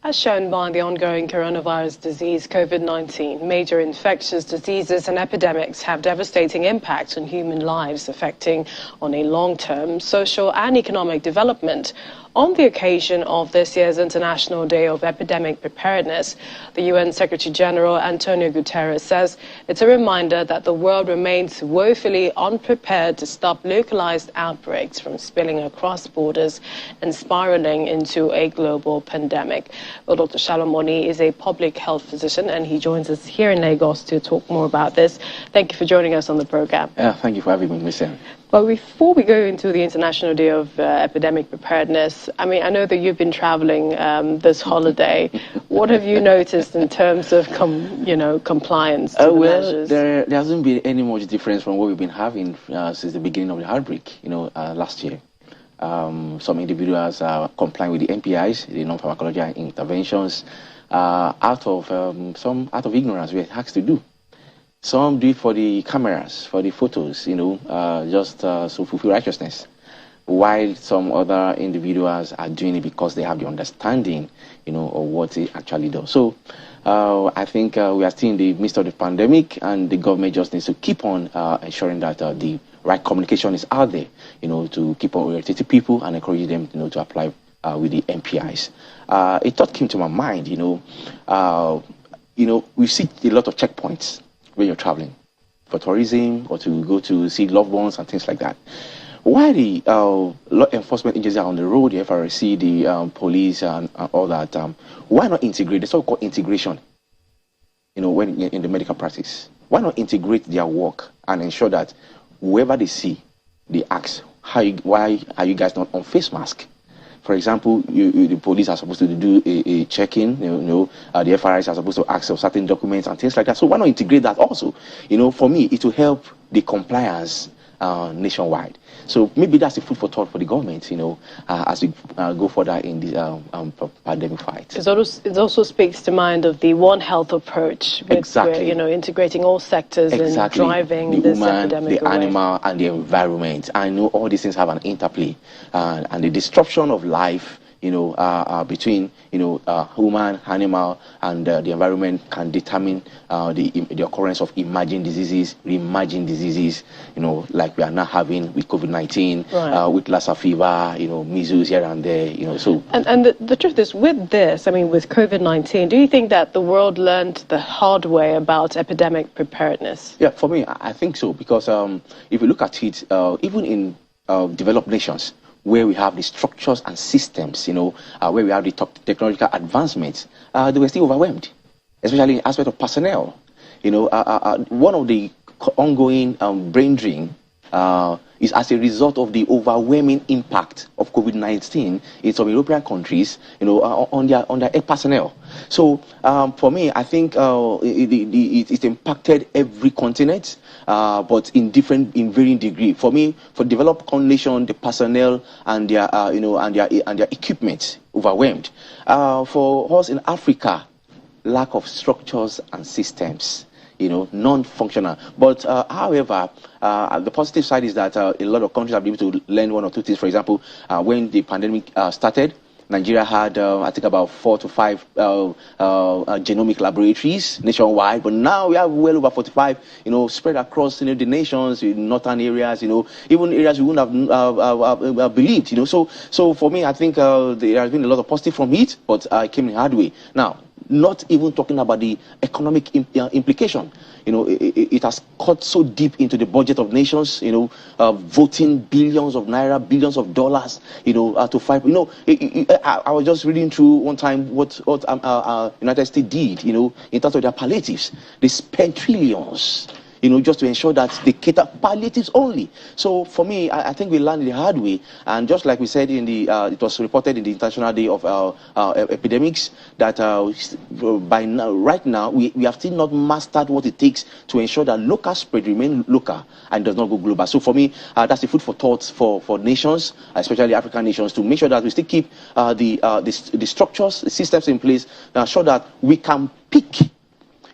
As shown by the ongoing coronavirus disease, Covid-19, major infectious diseases and epidemics have devastating impacts on human lives, affecting on a long-term social and economic development. On the occasion of this year's International Day of Epidemic Preparedness, the UN Secretary-General Antonio Guterres says it's a reminder that the world remains woefully unprepared to stop localized outbreaks from spilling across borders and spiraling into a global pandemic. Well, Dr. Shalom Oni is a public health physician, and he joins us here in Lagos to talk more about this. Thank you for joining us on the program. Thank you for having me, Ms. Sam. Well, before we go into the International Day of Epidemic Preparedness, I mean, I know that you've been traveling this holiday. What have you noticed in terms of, compliance to the measures? There hasn't been any much difference from what we've been having since the beginning of the outbreak, last year. Some individuals are complying with the NPIs, the non-pharmacological interventions, out of ignorance. We're asked to do. Some do it for the cameras, for the photos, just to fulfill righteousness. While some other individuals are doing it because they have the understanding, of what it actually does. So I think we are still in the midst of the pandemic, and the government just needs to keep on ensuring that the right communication is out there, to keep on orientating people and encourage them, to apply with the NPIs. A thought came to my mind, we see a lot of checkpoints when you're traveling for tourism or to go to see loved ones and things like that. Why the law enforcement agencies are on the road, the FRC, the police and all that, why not integrate the so-called integration, when in the medical practice? Why not integrate their work and ensure that whoever they see, they ask, why are you guys not on face mask? For example, the police are supposed to do a check-in, the FRIs are supposed to ask for certain documents and things like that. So why not integrate that also? For me, it will help the compliance nationwide. So maybe that's the food for thought for the government, as we go further in this pandemic fight. It also speaks to mind of the One Health approach, with, exactly. Integrating all sectors exactly. and driving the this human, epidemic the animal, and the environment. I know all these things have an interplay, and the disruption of life, between human, animal, and the environment can determine the occurrence of emerging diseases, re-emerging diseases, like we are now having with COVID-19, right. With Lassa fever, measles here and there, so. And the truth is, with this, with COVID-19, do you think that the world learned the hard way about epidemic preparedness? Yeah, for me, I think so, because if you look at it, even in developed nations, where we have the structures and systems, where we have the technological advancements, they were still overwhelmed, especially in the aspect of personnel. One of the ongoing brain drain is as a result of the overwhelming impact of COVID-19 in some European countries, on their personnel. So for me, I think it impacted every continent, but in varying degree. For me, for developed nation, the personnel and their their equipment overwhelmed. For us in Africa, lack of structures and systems, non-functional. But however, the positive side is that a lot of countries have been able to learn one or two things. For example, when the pandemic started, Nigeria had, I think, about 4 to 5 genomic laboratories nationwide, but now we have well over 45, spread across the nations, in northern areas, even areas we wouldn't have believed, So for me, I think there has been a lot of positive from it, but it came in a hard way. Now, not even talking about the economic implication. It has cut so deep into the budget of nations, voting billions of naira, billions of dollars, to fight. I was just reading through one time what United States did, in terms of their palliatives. They spent trillions, just to ensure that they cater palliatives only. So for me, I think we learned the hard way. And just like we said in it was reported in the International Day of Epidemics that by now, right now, we have still not mastered what it takes to ensure that local spread remain local and does not go global. So for me, that's the food for thought for nations, especially African nations, to make sure that we still keep the structures, the systems in place, so that we can pick.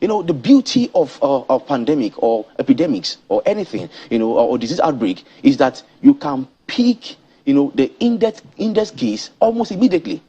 The beauty of pandemic or epidemics or anything, or disease outbreak is that you can pick, the index case almost immediately,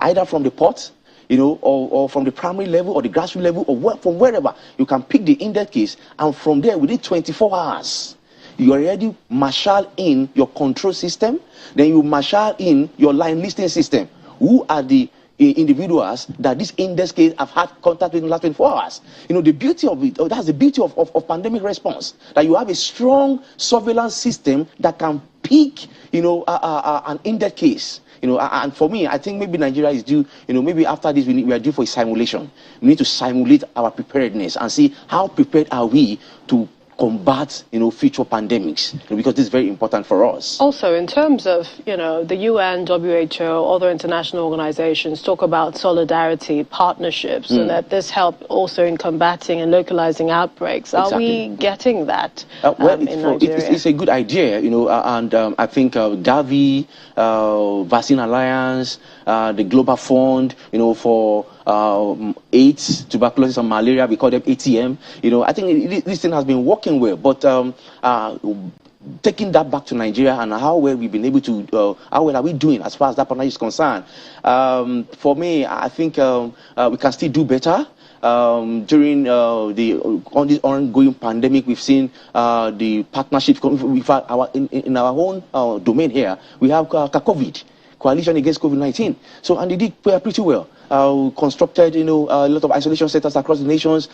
either from the port, or from the primary level or the grassroots level or from wherever, you can pick the index case, and from there, within 24 hours, you already marshal in your control system, then you marshal in your line listing system. Who are the individuals that this index case have had contact with in the last 24 hours? The beauty of it, that's the beauty of pandemic response, that you have a strong surveillance system that can pick, an index case. And for me, I think maybe Nigeria is due, maybe after this, we are due for a simulation. We need to simulate our preparedness and see how prepared are we to combat, future pandemics, because this is very important for us. Also, in terms of, the UN, WHO, other international organizations talk about solidarity, partnerships, and that this help also in combating and localizing outbreaks. Exactly. Are we getting that in Nigeria? It's a good idea, and I think Gavi, Vaccine Alliance, the Global Fund, for AIDS, tuberculosis, and malaria, we call them ATM. I think this thing has been working well, but taking that back to Nigeria and how well we've been able to, how well are we doing as far as that partnership is concerned? For me, I think we can still do better. During on this ongoing pandemic, we've seen the partnership in our own domain here. We have COVID. Coalition Against Covid-19. And they did pretty well. Constructed, a lot of isolation centers across the nations,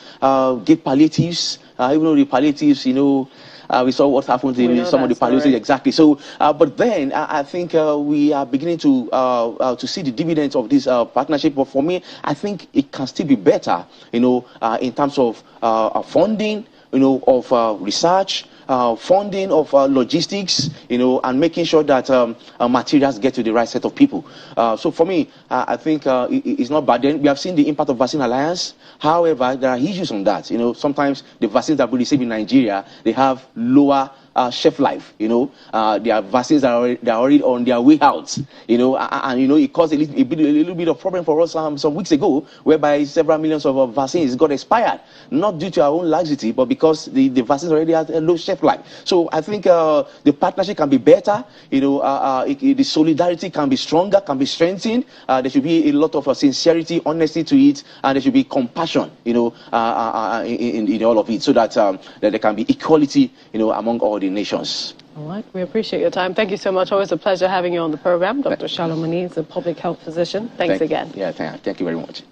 gave palliatives, even though the palliatives, we saw what happened in some of the palliatives, exactly. But then I think we are beginning to see the dividends of this partnership. But for me, I think it can still be better, in terms of funding, of research, funding of logistics, and making sure that materials get to the right set of people. So for me, I think it's not bad. Then we have seen the impact of Vaccine Alliance. However, there are issues on that. Sometimes the vaccines that we receive in Nigeria, they have lower shelf life. Their vaccines they're already on their way out. And it caused a little bit of problem for us some weeks ago, whereby several millions of vaccines got expired, not due to our own laxity, but because the vaccines already had a low shelf life. So I think the partnership can be better. The solidarity can be stronger, can be strengthened. There should be a lot of sincerity, honesty to it, and there should be compassion, in all of it, so that there can be equality, among all the nations. All right, we appreciate your time. Thank you so much. Always a pleasure having you on the program. Dr. Shalom Mani is a public health physician. Thanks again. Yeah, thank you very much.